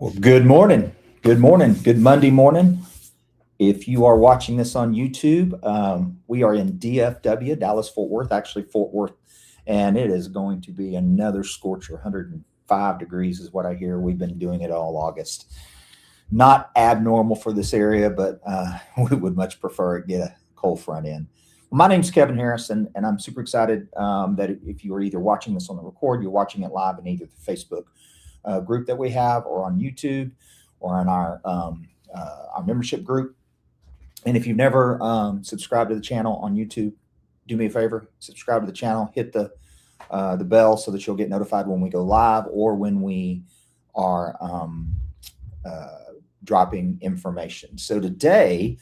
Well, good morning. Good morning. Good Monday morning. If you are watching this on YouTube, we are in DFW, Dallas, Fort Worth, actually Fort Worth, and it is going to be another scorcher. 105 degrees is what I hear. We've been doing it all August. Not abnormal for this area, but we would much prefer it get a cold front in. My name's Kevin Harrison, and I'm super excited that if you are either watching this on the record, you're watching it live in either the Facebook group that we have, or on YouTube, or on our membership group. And if you've never subscribed to the channel on YouTube, do me a favor, subscribe to the channel, hit the bell so that you'll get notified when we go live or when we are dropping information. So today,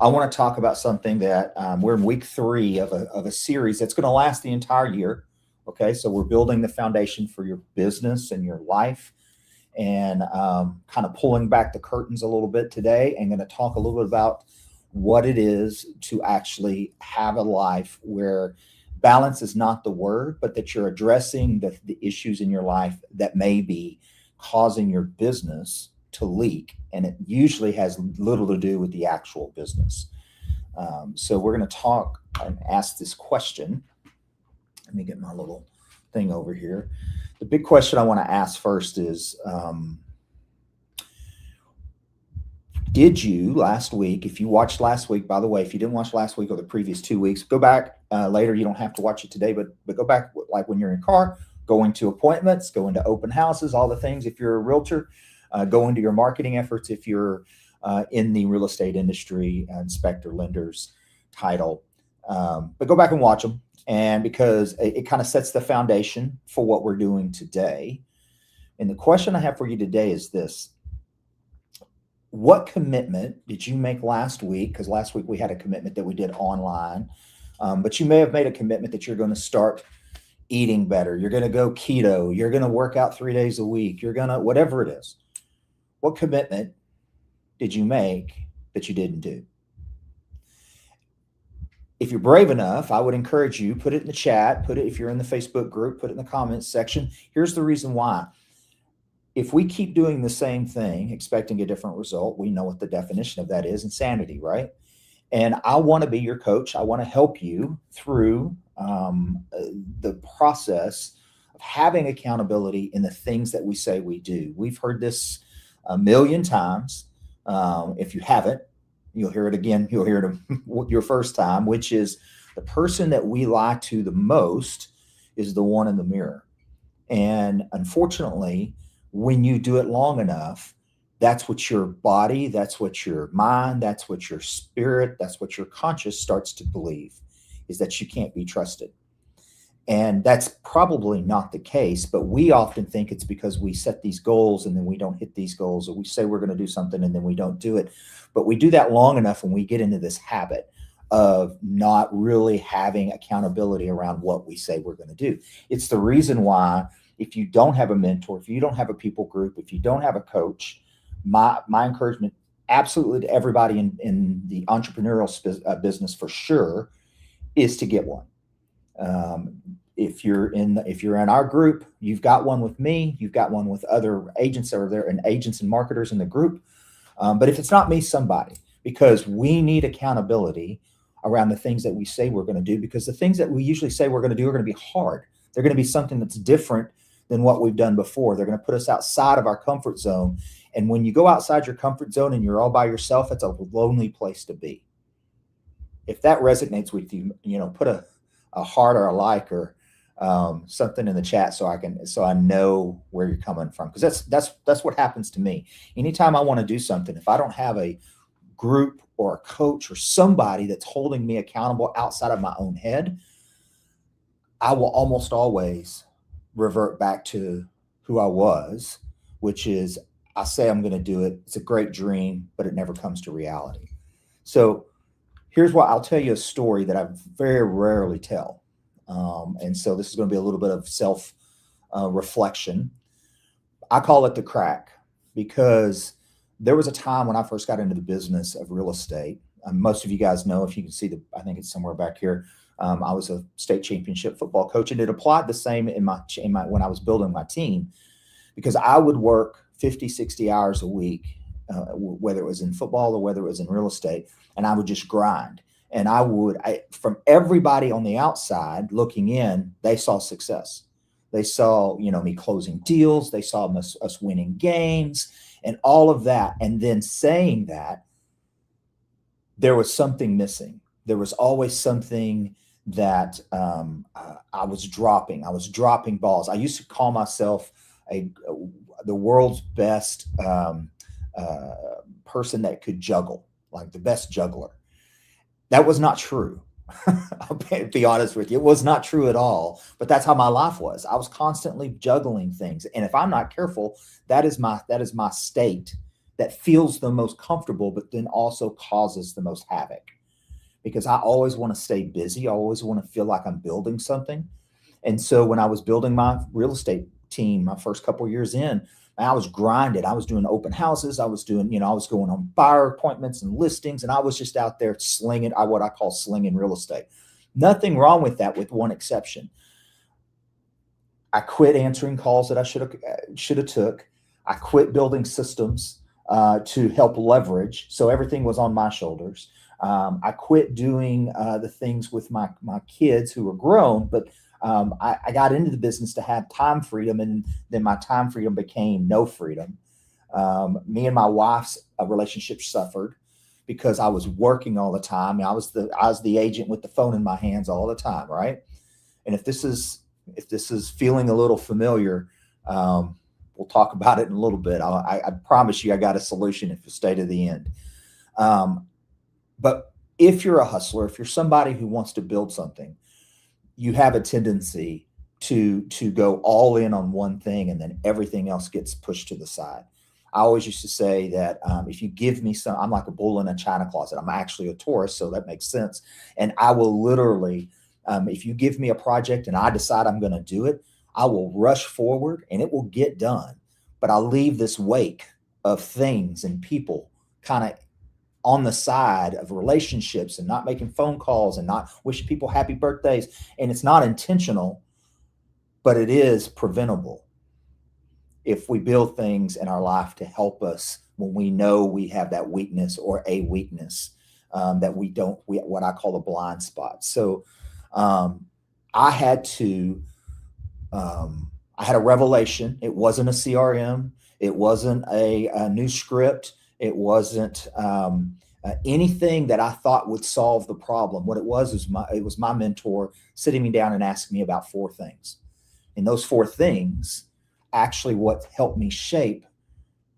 I want to talk about something that we're in week 3 of a series that's going to last the entire year. Okay, so we're building the foundation for your business and your life, and kind of pulling back the curtains a little bit today, and going to talk a little bit about what it is to actually have a life where balance is not the word, but that you're addressing the issues in your life that may be causing your business to leak, and it usually has little to do with the actual business. So we're going to talk and ask this question. Let me get my little thing over here. The big question I want to ask first is, did you last week, if you watched last week, by the way, if you didn't watch last week or the previous 2 weeks, go back later. You don't have to watch it today, but go back, like when you're in your car, going to appointments, going to open houses, all the things. If you're a realtor, go into your marketing efforts. If you're in the real estate industry, inspector, lenders, title, but go back and watch them. And because it kind of sets the foundation for what we're doing today. And the question I have for you today is this: what commitment did you make last week? Because last week we had a commitment that we did online, but you may have made a commitment that you're going to start eating better. You're going to go keto. You're going to work out 3 days a week. You're going to, whatever it is. What commitment did you make that you didn't do? If you're brave enough, I would encourage you, put it in the chat, put it, if you're in the Facebook group, put it in the comments section. Here's the reason why. If we keep doing the same thing, expecting a different result, we know what the definition of that is: insanity, right? And I want to be your coach. I want to help you through the process of having accountability in the things that we say we do. We've heard this a million times. If you haven't, you'll hear it again. You'll hear it your first time, which is the person that we lie to the most is the one in the mirror. And unfortunately, when you do it long enough, that's what your body, that's what your mind, that's what your spirit, that's what your conscious starts to believe, is that you can't be trusted. And that's probably not the case, but we often think it's because we set these goals and then we don't hit these goals, or we say we're going to do something and then we don't do it. But we do that long enough and we get into this habit of not really having accountability around what we say we're going to do. It's the reason why, if you don't have a mentor, if you don't have a people group, if you don't have a coach, my encouragement absolutely to everybody in the entrepreneurial business for sure is to get one. If you're in our group, you've got one with me, you've got one with other agents that are there, and agents and marketers in the group. But if it's not me, somebody, because we need accountability around the things that we say we're going to do, because the things that we usually say we're going to do are going to be hard. They're going to be something that's different than what we've done before. They're going to put us outside of our comfort zone. And when you go outside your comfort zone and you're all by yourself, it's a lonely place to be. If that resonates with you, put a heart or a like or something in the chat so I know where you're coming from, because that's what happens to me. Anytime I want to do something, if I don't have a group or a coach or somebody that's holding me accountable outside of my own head, I will almost always revert back to who I was, which is I say I'm going to do it. It's a great dream, but it never comes to reality. So here's what I'll tell you: a story that I very rarely tell. And so this is going to be a little bit of self reflection. I call it the crack, because there was a time when I first got into the business of real estate. Most of you guys know, if you can see I think it's somewhere back here. I was a state championship football coach, and it applied the same in my when I was building my team, because I would work 50, 60 hours a week, whether it was in football or whether it was in real estate, and I would just grind. And from everybody on the outside looking in, they saw success. They saw, me closing deals. They saw us winning games and all of that. And then saying that, there was something missing. There was always something that I was dropping. I was dropping balls. I used to call myself the world's best person that could juggle, like the best juggler. That was not true. I'll be honest with you. It was not true at all, but that's how my life was. I was constantly juggling things. And if I'm not careful, that is my state that feels the most comfortable, but then also causes the most havoc, because I always want to stay busy. I always want to feel like I'm building something. And so when I was building my real estate team, my first couple of years in, I was grinded. I was doing open houses. I was doing, I was going on buyer appointments and listings, and I was just out there slinging, what I call slinging real estate. Nothing wrong with that, with one exception. I quit answering calls that I should have took. I quit building systems to help leverage, so everything was on my shoulders. I quit doing the things with my kids who were grown, but I got into the business to have time freedom, and then my time freedom became no freedom. Me and my wife's relationship suffered because I was working all the time. I was the agent with the phone in my hands all the time, right? And if this is feeling a little familiar, we'll talk about it in a little bit. I promise you, I got a solution if you stay to the end. But if you're a hustler, if you're somebody who wants to build something, you have a tendency to go all in on one thing, and then everything else gets pushed to the side. I always used to say that if you give me I'm like a bull in a china closet. I'm actually a Taurus, so that makes sense. And I will literally, if you give me a project and I decide I'm going to do it, I will rush forward and it will get done. But I'll leave this wake of things and people kind of on the side of relationships, and not making phone calls and not wishing people happy birthdays. And it's not intentional, but it is preventable if we build things in our life to help us when we know we have that weakness or a weakness that what I call a blind spot. So I had a revelation. It wasn't a CRM. It wasn't a new script. It wasn't anything that I thought would solve the problem. What it was my mentor sitting me down and asking me about 4 things. And those 4 things actually what helped me shape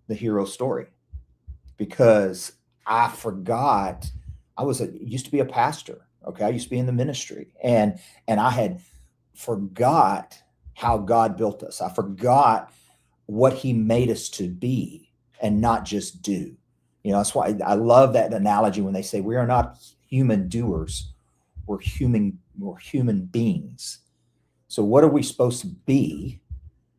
the hero story, because I forgot used to be a pastor. Okay. I used to be in the ministry, and I had forgot how God built us. I forgot what he made us to be and not just do. That's why I love that analogy when they say we are not human doers, we're human beings. So what are we supposed to be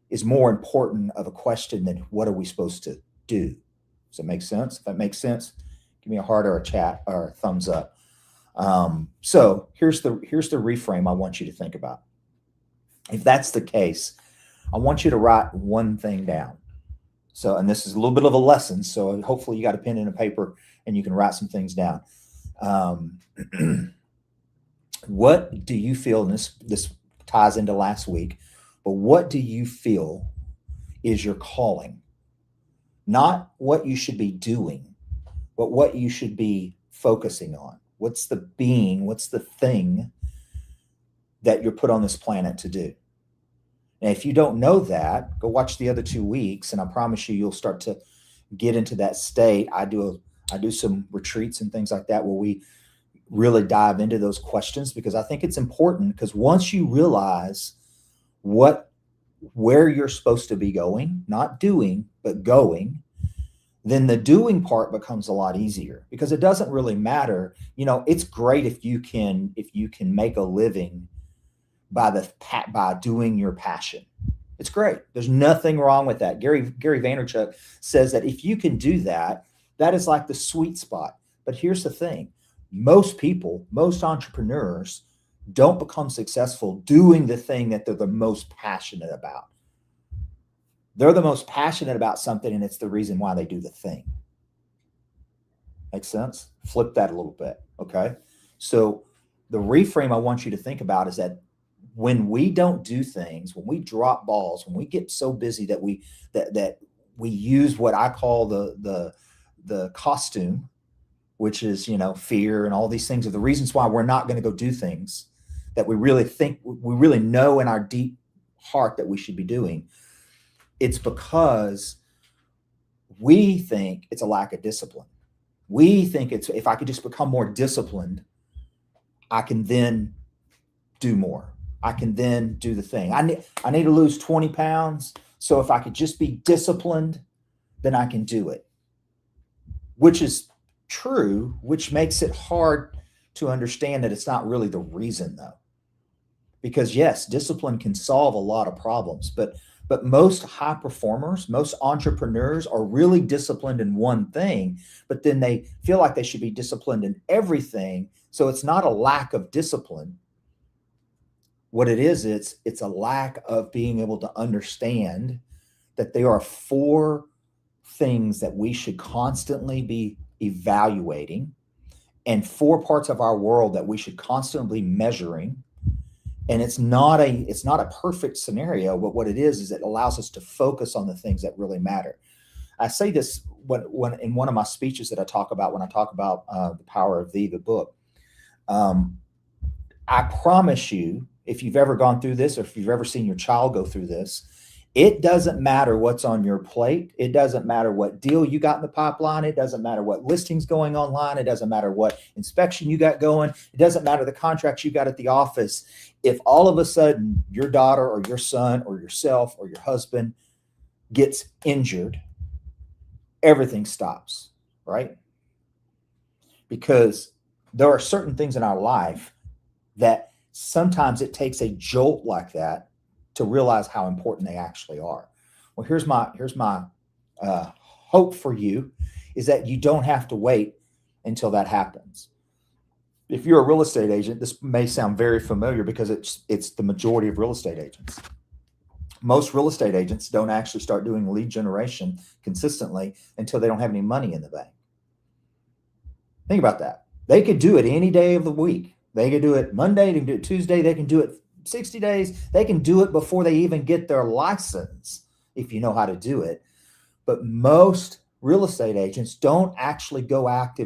is more important of a question than what are we supposed to do. Does that make sense? If that makes sense, give me a heart or a chat or a thumbs up. So here's the reframe I want you to think about. If that's the case, I want you to write one thing down. So, and this is a little bit of a lesson. So hopefully you got a pen and a paper and you can write some things down. What do you feel, and this ties into last week, but what do you feel is your calling? Not what you should be doing, but what you should be focusing on. What's the thing that you're put on this planet to do? And if you don't know that, go watch the other 2 weeks, and I promise you'll start to get into that state. I do some retreats and things like that where we really dive into those questions, because I think it's important, because once you realize where you're supposed to be going, not doing, but going, then the doing part becomes a lot easier, because it doesn't really matter. It's great if you can make a living by doing your passion. It's great. There's nothing wrong with that. Gary Vaynerchuk says that if you can do that, that is like the sweet spot. But here's the thing. Most entrepreneurs don't become successful doing the thing that they're the most passionate about. They're the most passionate about something, and it's the reason why they do the thing. Makes sense? Flip that a little bit. Okay. So the reframe I want you to think about is that when we don't do things, when we drop balls, when we get so busy that we use what I call the costume, which is, fear and all these things, are the reasons why we're not going to go do things that we really know in our deep heart that we should be doing. It's because we think it's a lack of discipline. We think it's, if I could just become more disciplined, I can then do more. I can then do the thing. I need to lose 20 pounds. So if I could just be disciplined, then I can do it. Which is true, which makes it hard to understand that it's not really the reason, though. Because yes, discipline can solve a lot of problems, but most high performers, most entrepreneurs are really disciplined in one thing, but then they feel like they should be disciplined in everything. So it's not a lack of discipline. What it is, it's a lack of being able to understand that there are 4 things that we should constantly be evaluating, and 4 parts of our world that we should constantly be measuring. And it's not a perfect scenario, but what it is it allows us to focus on the things that really matter. I say this when in one of my speeches that I talk about when I talk about The Power of the book. I promise you, if you've ever gone through this, or if you've ever seen your child go through this, it doesn't matter what's on your plate. It doesn't matter what deal you got in the pipeline. It doesn't matter what listings going online. It doesn't matter what inspection you got going. It doesn't matter the contracts you got at the office. If all of a sudden your daughter or your son or yourself or your husband gets injured, everything stops, right? Because there are certain things in our life that sometimes it takes a jolt like that to realize how important they actually are. Well, here's my hope for you, is that you don't have to wait until that happens. If you're a real estate agent, this may sound very familiar because it's the majority of real estate agents. Most real estate agents don't actually start doing lead generation consistently until they don't have any money in the bank. Think about that. They could do it any day of the week. They could do it Monday, they can do it Tuesday, they can do it 60 days. They can do it before they even get their license, if you know how to do it. But most real estate agents don't actually go out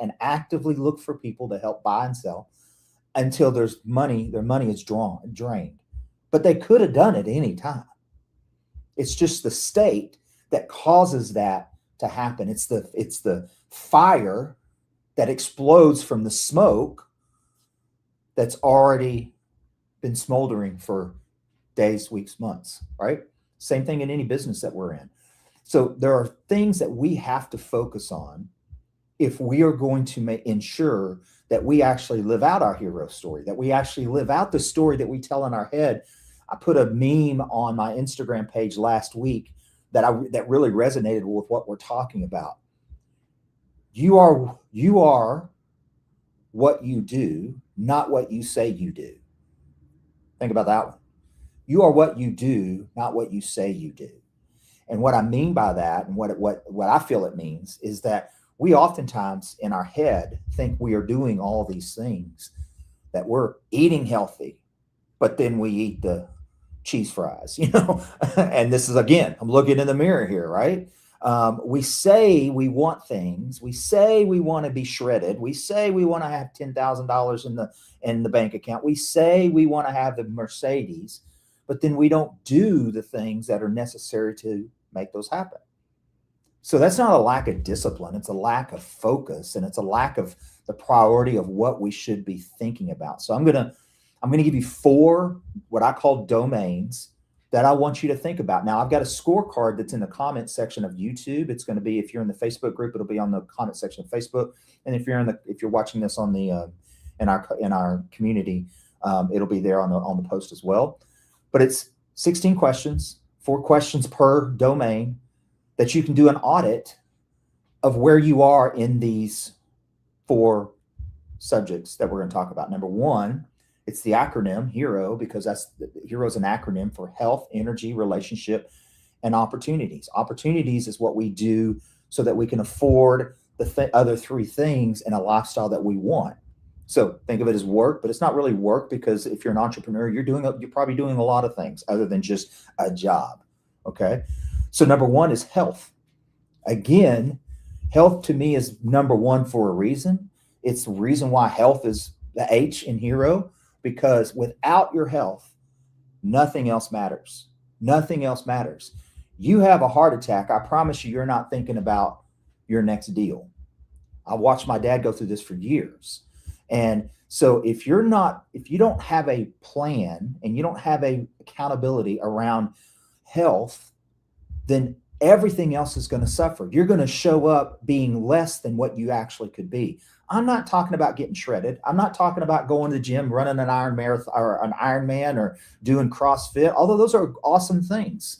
and actively look for people to help buy and sell until their money is drained. But they could have done it any time. It's just the state that causes that to happen. It's the fire that explodes from the smoke that's already been smoldering for days, weeks, months, right? Same thing in any business that we're in. So there are things that we have to focus on if we are going to ensure that we actually live out our hero story, that we actually live out the story that we tell in our head. I put a meme on my Instagram page last week that really resonated with what we're talking about. You are what you do, not what you say you do. Think about that one. You are what you do, not what you say you do. And what I mean by that, and what I feel it means, is that we oftentimes in our head think we are doing all these things, that we're eating healthy, but then we eat the cheese fries, and this is, again, I'm looking in the mirror here, right? We say we want things. We say we want to be shredded. We say we want to have $10,000 in the bank account. We say we want to have the Mercedes, but then we don't do the things that are necessary to make those happen. So that's not a lack of discipline. It's a lack of focus, and it's a lack of the priority of what we should be thinking about. So I'm gonna give you 4 what I call domains that I want you to think about. Now, I've got a scorecard that's in the comment section of YouTube. It's going to be, if you're in the Facebook group, it'll be on the comment section of Facebook. And if you're watching this on the in our community, it'll be there on the post as well. But it's 16 questions, 4 questions per domain, that you can do an audit of where you are in these 4 subjects that we're going to talk about. Number 1, it's the acronym HERO, because HERO is an acronym for health, energy, relationship, and opportunities. Opportunities is what we do so that we can afford the other three things in a lifestyle that we want. So think of it as work, but it's not really work, because if you're an entrepreneur, you're probably doing a lot of things other than just a job. Okay. So number one is health. Again, health to me is number one for a reason. It's the reason why health is the H in HERO, because without your health, nothing else matters. Nothing else matters. You have a heart attack, I promise you're not thinking about your next deal. I watched my dad go through this for years. And so if you don't have a plan and you don't have a accountability around health, then everything else is going to suffer. You're going to show up being less than what you actually could be. I'm not talking about getting shredded. I'm not talking about going to the gym, running an Iron Marathon or an Ironman, or doing CrossFit, although those are awesome things.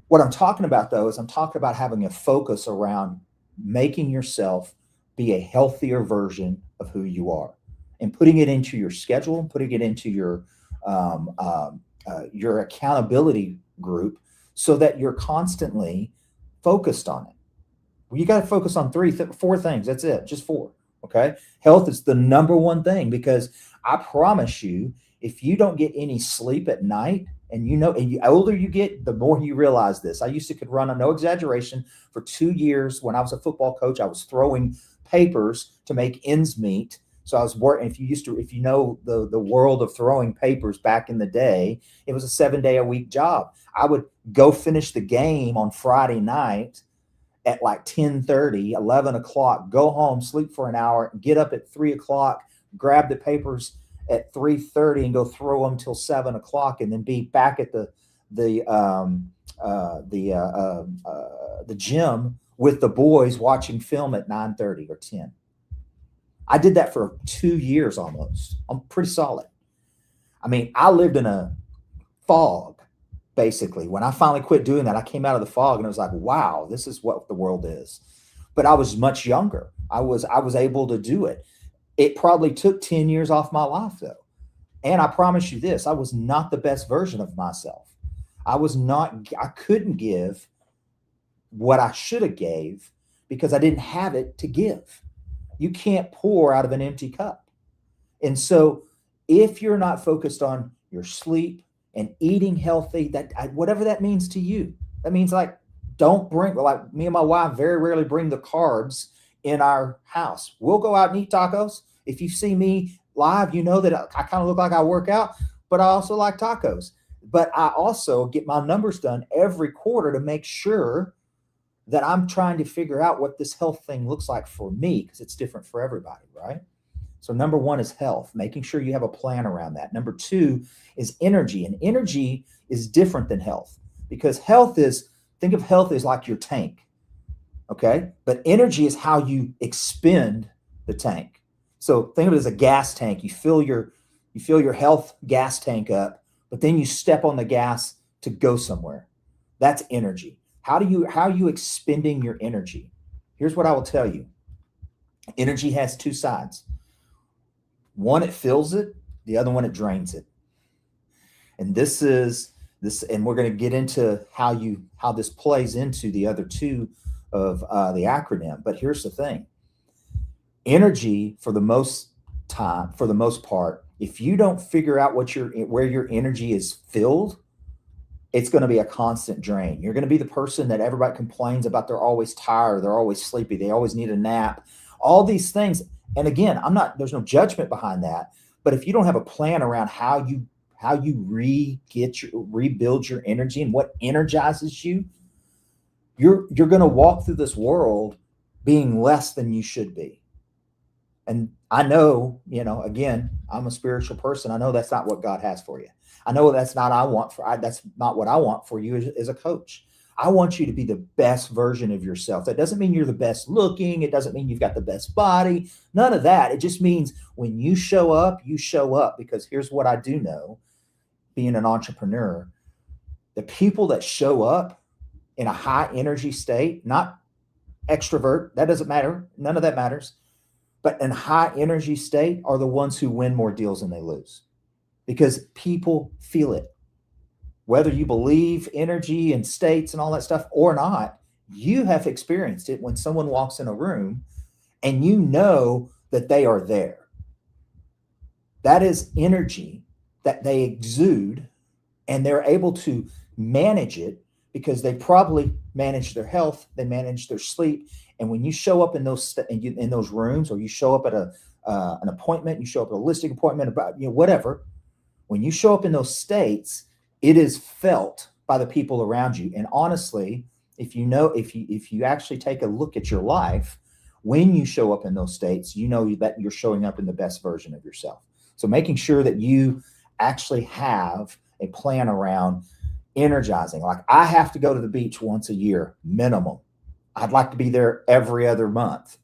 What I'm talking about, though, is I'm talking about having a focus around making yourself be a healthier version of who you are, and putting it into your schedule, putting it into your accountability group, so that you're constantly focused on it. You got to focus on four things. That's it. Just four. Okay. Health is the number one thing, because I promise you, if you don't get any sleep at night, and the older you get, the more you realize this. I used to could run, no exaggeration, for 2 years when I was a football coach. I was throwing papers to make ends meet. So I was working. If you know the world of throwing papers back in the day, it was a 7-day-a-week job. I would go finish the game on Friday night at like 10:30, 11 o'clock, go home, sleep for an hour, get up at 3 o'clock, grab the papers at 3:30 and go throw them till 7 o'clock, and then be back at the gym with the boys watching film at 9:30 or 10. I did that for 2 years almost. I'm pretty solid. I mean, I lived in a fog. Basically, when I finally quit doing that, I came out of the fog and I was like, wow, this is what the world is. But I was much younger. I was able to do it. It probably took 10 years off my life, though. And I promise you this, I was not the best version of myself. I couldn't give what I should have gave, because I didn't have it to give. You can't pour out of an empty cup. And so if you're not focused on your sleep and eating healthy, whatever that means to you, that means like me and my wife very rarely bring the carbs in our house. We'll go out and eat tacos. If you see me live, you know that I kind of look like I work out, but I also like tacos. But I also get my numbers done every quarter to make sure that I'm trying to figure out what this health thing looks like for me, because it's different for everybody, right? So number one is health, making sure you have a plan around that. Number two is energy. And energy is different than health, because think of health as like your tank. Okay. But energy is how you expend the tank. So think of it as a gas tank. You fill your health gas tank up, but then you step on the gas to go somewhere. That's energy. How are you expending your energy? Here's what I will tell you. Energy has two sides. One, it fills it. The other one, it drains it. And and we're going to get into how this plays into the other two of the acronym. But here's the thing. Energy, for the most part, if you don't figure out where your energy is filled, it's going to be a constant drain. You're going to be the person that everybody complains about. They're always tired. They're always sleepy. They always need a nap. All these things. And again, there's no judgment behind that. But if you don't have a plan around how you rebuild your energy and what energizes you, you're going to walk through this world being less than you should be. And I know, again, I'm a spiritual person. I know that's not what God has for you. I know that's not that's not what I want for you as a coach. I want you to be the best version of yourself. That doesn't mean you're the best looking. It doesn't mean you've got the best body. None of that. It just means when you show up, because here's what I do know, being an entrepreneur, the people that show up in a high energy state, not extrovert, that doesn't matter. None of that matters. But in high energy state are the ones who win more deals than they lose, because people feel it. whether you believe energy and states and all that stuff or not, you have experienced it when someone walks in a room and you know that they are there. That is energy that they exude, and they're able to manage it because they probably manage their health, they manage their sleep. And when you show up in those rooms, or you show up at an appointment, you show up at a listing appointment, about whatever, when you show up in those states, it is felt by the people around you. And honestly, if you actually take a look at your life, when you show up in those states, you know that you're showing up in the best version of yourself. So making sure that you actually have a plan around energizing. Like, I have to go to the beach once a year minimum. I'd like to be there every other month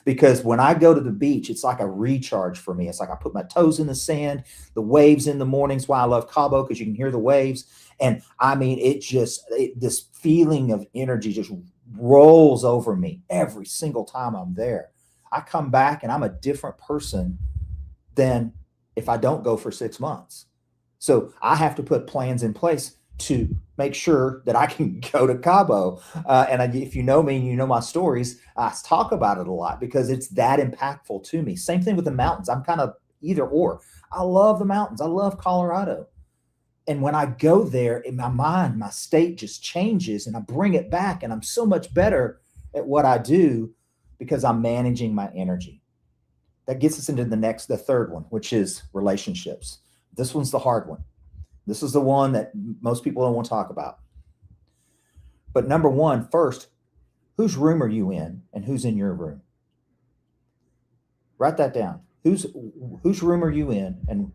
because when I go to the beach, it's like a recharge for me. It's like I put my toes in the sand, the waves in the mornings. Why I love Cabo, because you can hear the waves. And I mean, this feeling of energy just rolls over me every single time I'm there. I come back and I'm a different person than if I don't go for 6 months. So I have to put plans in place to make sure that I can go to Cabo. If you know me and you know my stories, I talk about it a lot because it's that impactful to me. Same thing with the mountains. I'm kind of either or. I love the mountains. I love Colorado. And when I go there, in my mind, my state just changes and I bring it back, and I'm so much better at what I do because I'm managing my energy. That gets us into the third one, which is relationships. This one's the hard one. This is the one that most people don't want to talk about. But number one, first, whose room are you in and who's in your room? Write that down. Whose room are you in and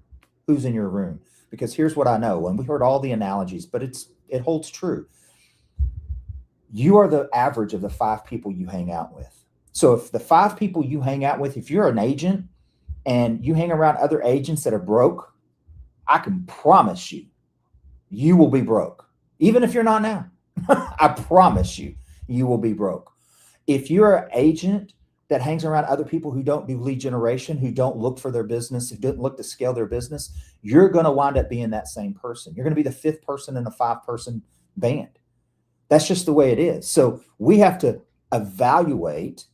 who's in your room? Because here's what I know, and we heard all the analogies, but it holds true. You are the average of the 5 people you hang out with. So if the 5 people you hang out with, if you're an agent and you hang around other agents that are broke, I can promise you will be broke. Even if you're not now, I promise you will be broke. If you're an agent that hangs around other people who don't do lead generation, who don't look for their business, who don't look to scale their business, you're going to wind up being that same person. You're going to be the 5th person in a 5-person band. That's just the way it is. So we have to evaluate,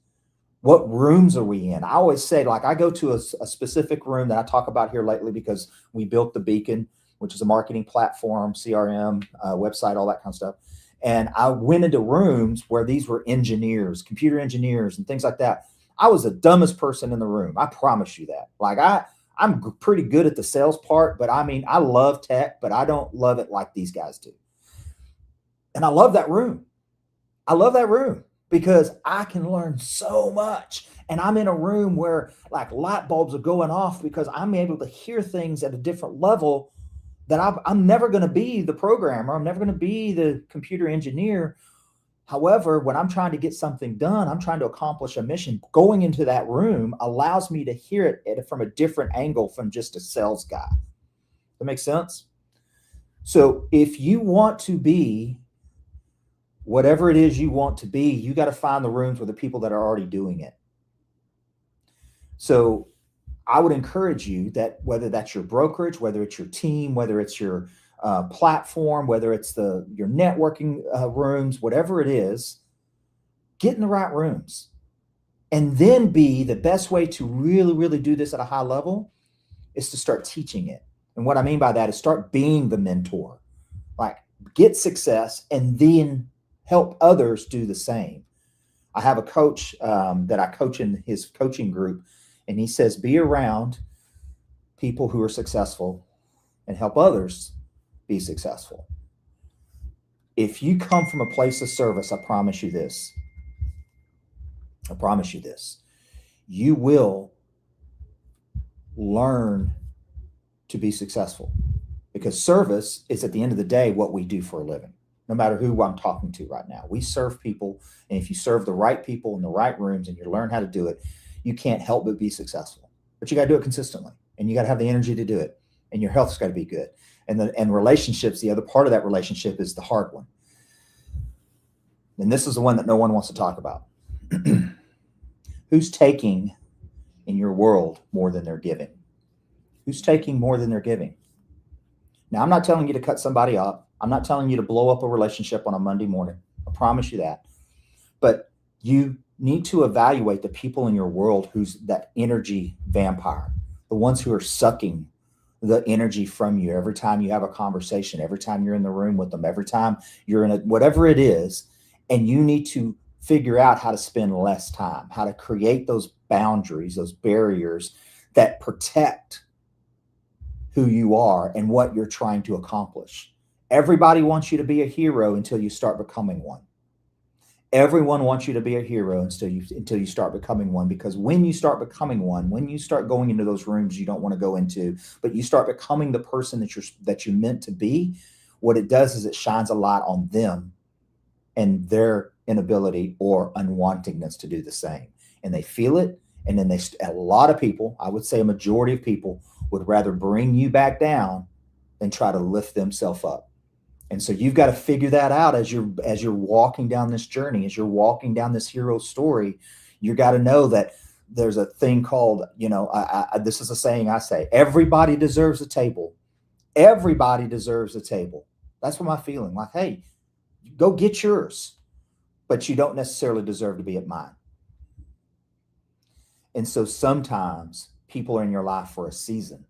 what rooms are we in? I always say, like, I go to a specific room that I talk about here lately because we built the Beacon, which is a marketing platform, CRM, website, all that kind of stuff. And I went into rooms where these were engineers, computer engineers and things like that. I was the dumbest person in the room. I promise you that. Like, I'm pretty good at the sales part, but I mean, I love tech, but I don't love it like these guys do. And I love that room. I love that room because I can learn so much. And I'm in a room where like light bulbs are going off because I'm able to hear things at a different level that I'm never going to be the programmer. I'm never going to be the computer engineer. However, when I'm trying to get something done, I'm trying to accomplish a mission. Going into that room allows me to hear it from a different angle from just a sales guy. That makes sense? So if you want to be whatever it is you want to be, you got to find the rooms with the people that are already doing it. So I would encourage you that whether that's your brokerage, whether it's your team, whether it's your platform, whether it's your networking rooms, whatever it is, get in the right rooms. And then the best way to really, really do this at a high level is to start teaching it. And what I mean by that is start being the mentor. Like, get success and then help others do the same. I have a coach that I coach in his coaching group, and he says, be around people who are successful and help others be successful. If you come from a place of service, I promise you this. I promise you this. You will learn to be successful, because service is, at the end of the day, what we do for a living. No matter who I'm talking to right now, we serve people. And if you serve the right people in the right rooms and you learn how to do it, you can't help but be successful. But you got to do it consistently, and you got to have the energy to do it, and your health's got to be good. And relationships, the other part of that relationship is the hard one. And this is the one that no one wants to talk about. Who's taking in your world more than they're giving? Who's taking more than they're giving? Now, I'm not telling you to cut somebody off. I'm not telling you to blow up a relationship on a Monday morning. I promise you that. But you need to evaluate the people in your world who's that energy vampire, the ones who are sucking the energy from you every time you have a conversation, every time you're in the room with them, every time you're in a whatever it is. And you need to figure out how to spend less time, how to create those boundaries, those barriers that protect who you are and what you're trying to accomplish. Everybody wants you to be a hero until you start becoming one. Everyone wants you to be a hero until you start becoming one, because when you start becoming one, when you start going into those rooms you don't want to go into, but you start becoming the person that you're meant to be, what it does is it shines a light on them and their inability or unwantingness to do the same. And they feel it. And then a lot of people, I would say a majority of people, would rather bring you back down than try to lift themselves up. And so you've got to figure that out as you're walking down this journey, as you're walking down this hero story. You got to know that there's a thing called, this is a saying I say, everybody deserves a table. Everybody deserves a table. That's what my feeling. Like, hey, go get yours, but you don't necessarily deserve to be at mine. And so sometimes people are in your life for a season.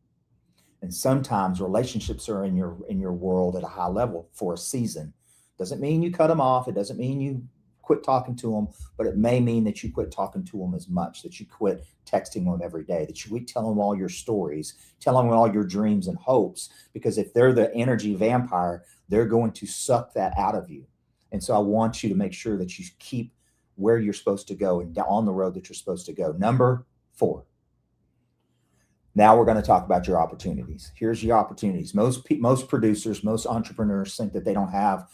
And sometimes relationships are in your world at a high level for a season. Doesn't mean you cut them off. It doesn't mean you quit talking to them, but it may mean that you quit talking to them as much, that you quit texting them every day, that you quit telling them all your stories, telling them all your dreams and hopes, because if they're the energy vampire, they're going to suck that out of you. And so I want you to make sure that you keep where you're supposed to go and on the road that you're supposed to go. Number 4. Now we're going to talk about your opportunities. Here's your opportunities. Most producers, most entrepreneurs think that they don't have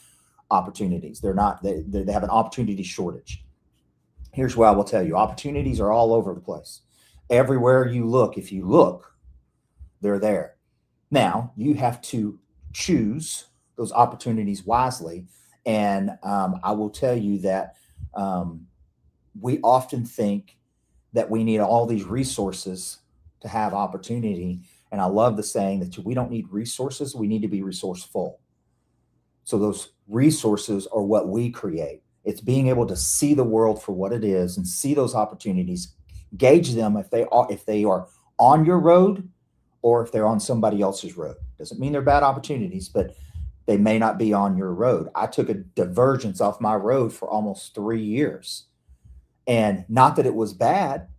opportunities. They have an opportunity shortage. Here's what I will tell you. Opportunities are all over the place. Everywhere you look, if you look, they're there. Now you have to choose those opportunities wisely. And I will tell you that we often think that we need all these resources to have opportunity. And I love the saying that we don't need resources, we need to be resourceful. So those resources are what we create. It's being able to see the world for what it is and see those opportunities, gauge them if they are on your road or if they're on somebody else's road. Doesn't mean they're bad opportunities, but they may not be on your road. I took a divergence off my road for almost 3 years. And not that it was bad,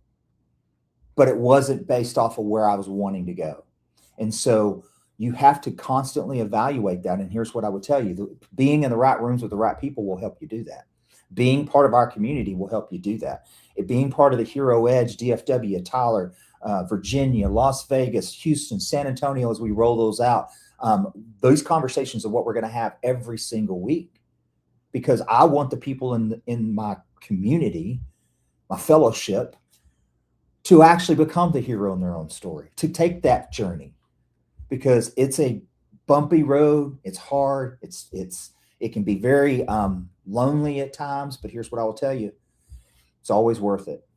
but it wasn't based off of where I was wanting to go. And so you have to constantly evaluate that. And here's what I would tell you. Being in the right rooms with the right people will help you do that. Being part of our community will help you do that. Being part of the Hero Edge, DFW, Tyler, Virginia, Las Vegas, Houston, San Antonio, as we roll those out, those conversations are what we're going to have every single week, because I want the people in my community, my fellowship, to actually become the hero in their own story, to take that journey, because it's a bumpy road. It's hard. It can be very lonely at times, but here's what I will tell you. It's always worth it,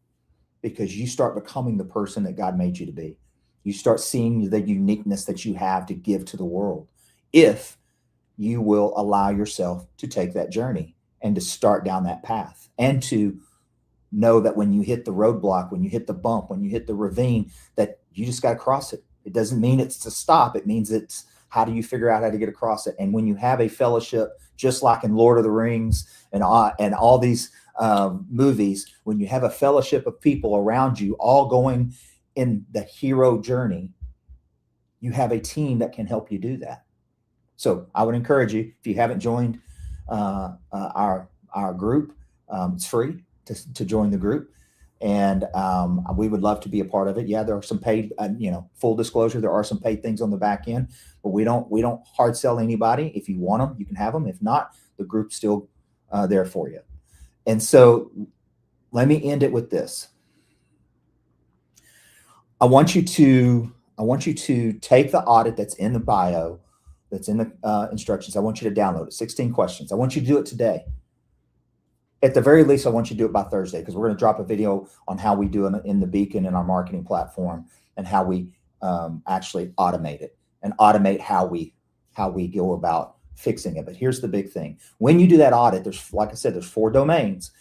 because you start becoming the person that God made you to be. You start seeing the uniqueness that you have to give to the world if you will allow yourself to take that journey and to start down that path, and to know that when you hit the roadblock, when you hit the bump, when you hit the ravine, that you just got to cross it. It doesn't mean it's to stop. It means it's how do you figure out how to get across it. And when you have a fellowship, just like in Lord of the Rings and all these movies, when you have a fellowship of people around you all going in the hero journey, you have a team that can help you do that. So I would encourage you, if you haven't joined our group, it's free to join the group. And we would love to be a part of it. Yeah, there are some paid, full disclosure, there are some paid things on the back end, but we don't hard sell anybody. If you want them, you can have them. If not, the group's still there for you. And so let me end it with this. I want you to take the audit that's in the bio, that's in the instructions. I want you to download it, 16 questions. I want you to do it today. At the very least, I want you to do it by Thursday, because we're going to drop a video on how we do it in the Beacon in our marketing platform, and how we actually automate it and automate how we go about fixing it. But here's the big thing. When you do that audit, there's, like I said, there's 4 domains,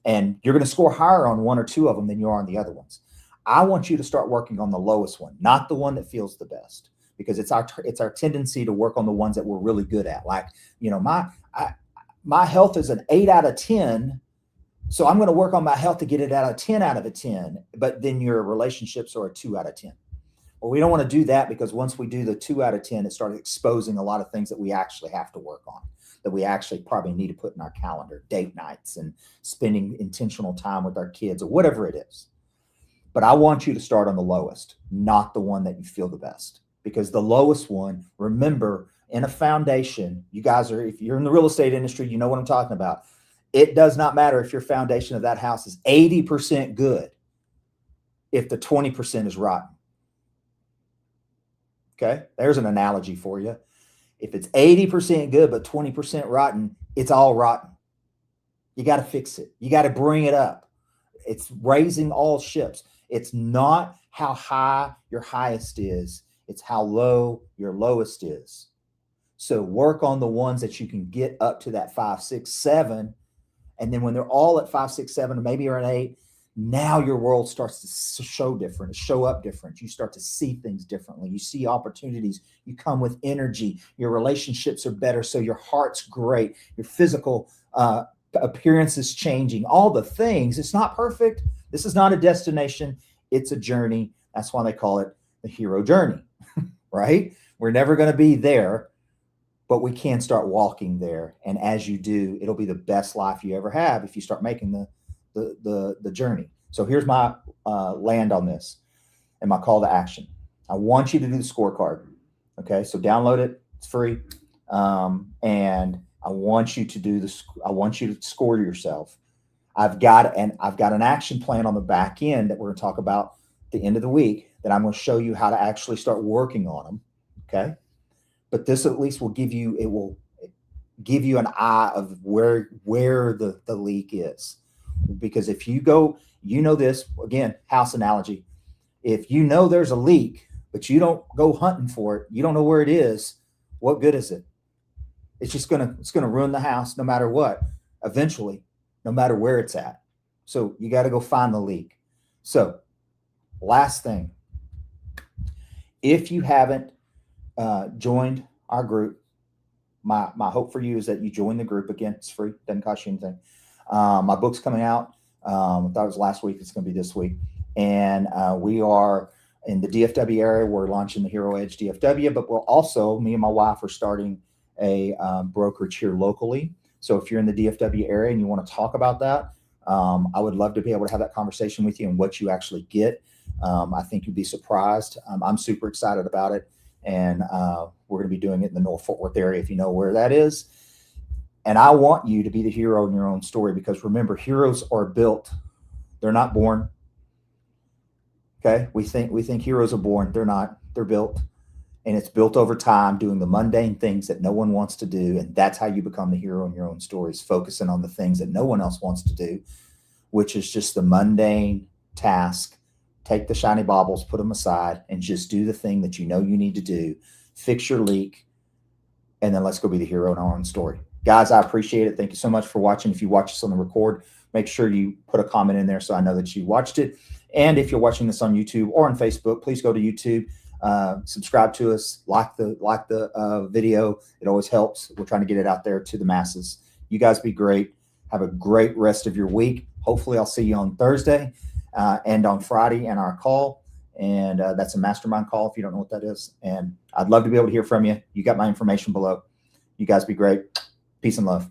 and you're going to score higher on 1 or 2 of them than you are on the other ones. I want you to start working on the lowest one, not the one that feels the best, because it's our tendency to work on the ones that we're really good at. Like, my health is an 8 out of 10. So I'm going to work on my health to get it out of 10 out of a 10, but then your relationships are a 2 out of 10. Well, we don't want to do that, because once we do the 2 out of 10, it starts exposing a lot of things that we actually have to work on, that we actually probably need to put in our calendar, date nights and spending intentional time with our kids or whatever it is. But I want you to start on the lowest, not the one that you feel the best, because the lowest one, remember, in a foundation, you guys are, if you're in the real estate industry, you know what I'm talking about. It does not matter if your foundation of that house is 80% good if the 20% is rotten. Okay, there's an analogy for you. If it's 80% good but 20% rotten, it's all rotten. You got to fix it. You got to bring it up. It's raising all ships. It's not how high your highest is. It's how low your lowest is. So work on the ones that you can get up to that 5, 6, 7. And then when they're all at 5, 6, 7, maybe you're an 8, now your world starts to show up different. You start to see things differently. You see opportunities. You come with energy. Your relationships are better. So your heart's great. Your physical appearance is changing. All the things. It's not perfect. This is not a destination. It's a journey. That's why they call it the hero journey, right? We're never going to be there, but we can start walking there. And as you do, it'll be the best life you ever have if you start making the journey. So here's my land on this and my call to action. I want you to do the scorecard. Okay, so download it. It's free. And I want you to do this. I want you to score yourself. I've got an action plan on the back end that we're going to talk about at the end of the week, that I'm going to show you how to actually start working on them. Okay. But this at least will give you an eye of where the leak is. Because if you go, this, again, house analogy, if you know there's a leak, but you don't go hunting for it, you don't know where it is, what good is it? It's going to ruin the house no matter what, eventually, no matter where it's at. So you got to go find the leak. So last thing, if you haven't joined our group, my hope for you is that you join the group. Again, it's free, doesn't cost you anything. My book's coming out. I thought it was last week. It's going to be this week. And we are in the DFW area. We're launching the Hero Edge DFW, but we'll also, me and my wife are starting a brokerage here locally. So if you're in the DFW area and you want to talk about that, I would love to be able to have that conversation with you and what you actually get. I think you'd be surprised. I'm super excited about it. And we're going to be doing it in the North Fort Worth area, if you know where that is. And I want you to be the hero in your own story, because remember, heroes are built. They're not born. Okay. We think heroes are born. They're not. They're built. And it's built over time, doing the mundane things that no one wants to do. And that's how you become the hero in your own stories, focusing on the things that no one else wants to do, which is just the mundane task. Take the shiny baubles, put them aside, and just do the thing that you know you need to do. Fix your leak, and then let's go be the hero in our own story. Guys, I appreciate it. Thank you so much for watching. If you watch this on the record, make sure you put a comment in there so I know that you watched it. And if you're watching this on YouTube or on Facebook, please go to YouTube, subscribe to us, like the video. It always helps. We're trying to get it out there to the masses. You guys be great. Have a great rest of your week. Hopefully I'll see you on Thursday and on Friday in our call. And that's a mastermind call if you don't know what that is. And I'd love to be able to hear from you. You got my information below. You guys be great. Peace and love.